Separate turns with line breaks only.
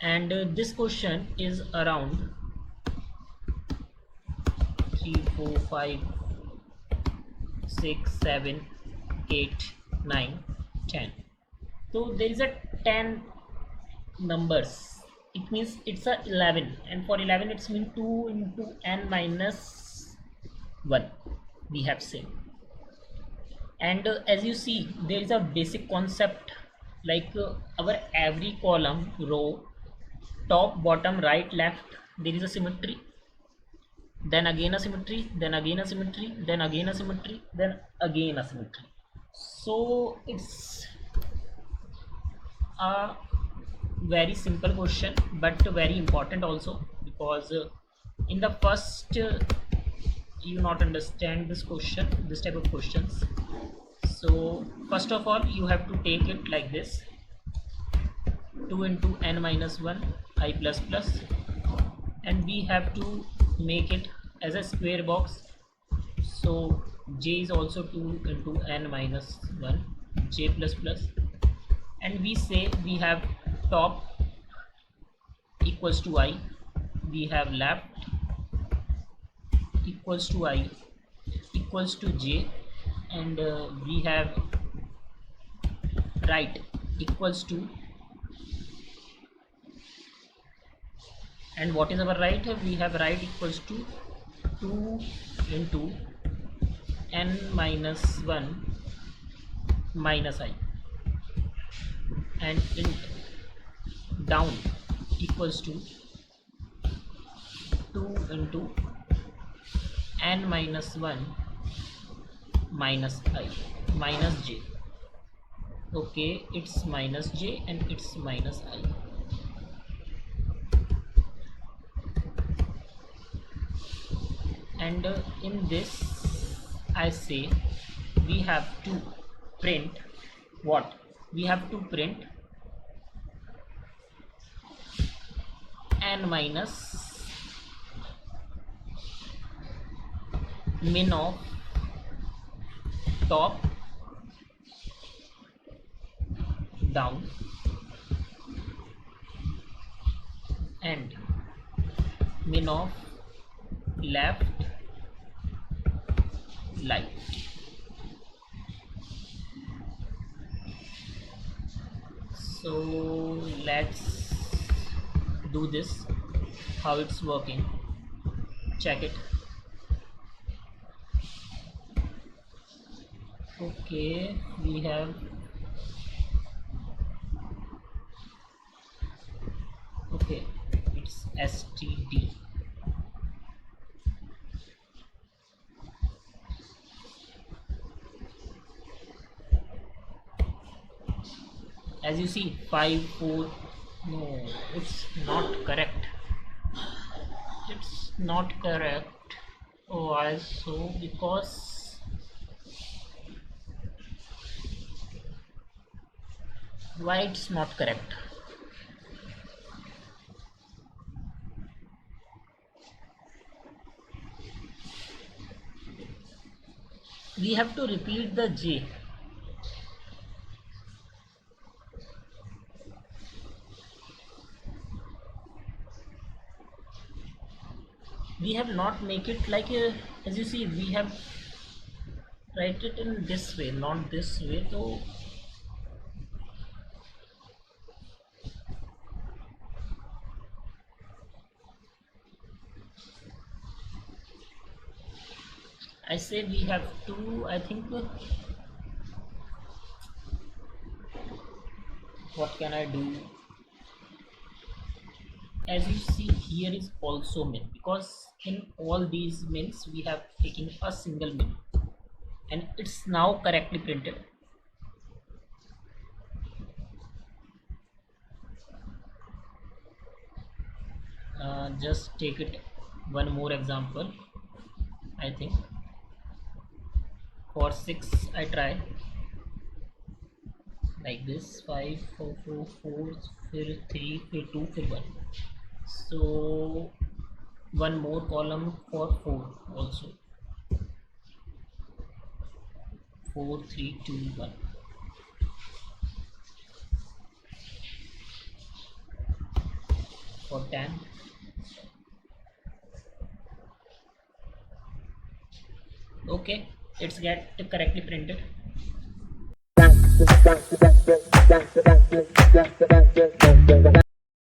And this question is around 3 4 5 6 7 8 9 10. So there is a 10 numbers, it means it's a 11, and for 11 it's mean 2 into n minus 1 we have seen. And as you see, there is a basic concept, like our every column, row, top, bottom, right, left, there is a symmetry, then again a symmetry, then again a symmetry, then again a symmetry, then again a symmetry. So it's a very simple question but very important also, because in the first you not understand this question, this type of questions. So first of all you have to take it like this: 2 into n minus 1 I plus plus, and we have to make it as a square box. So j is also 2 into n minus 1 j plus plus, and we say we have top equals to I, we have left equals to I equals to j, and we have right equals to, and what is our right? We have right equals to 2 into n minus 1 minus I, and int down equals to 2 into n minus 1 minus I minus j. Okay, it's minus j and it's minus I. And in this I say we have to print what? We have to print n minus min of top, down, and min of left, right. So let's do this, how it's working, check it. Okay, we have, okay, it's std. As you see, 5 4, no, it's not correct, it's not correct. Why so? Because why it's not correct? We have to repeat the j. We have not make it like a, as you see, we have write it in this way, not this way. So I say we have to, I think, what can I do? As you see, here is also min, because in all these mins we have taken a single min, and it's now correctly printed. Just take it one more example. I think for 6 I try like this: 5 4 4 4, फिर 3, फिर 2, फिर 1. So one more column for 4 also: 4 3 2 1. for 10. Okay, it's get correctly printed.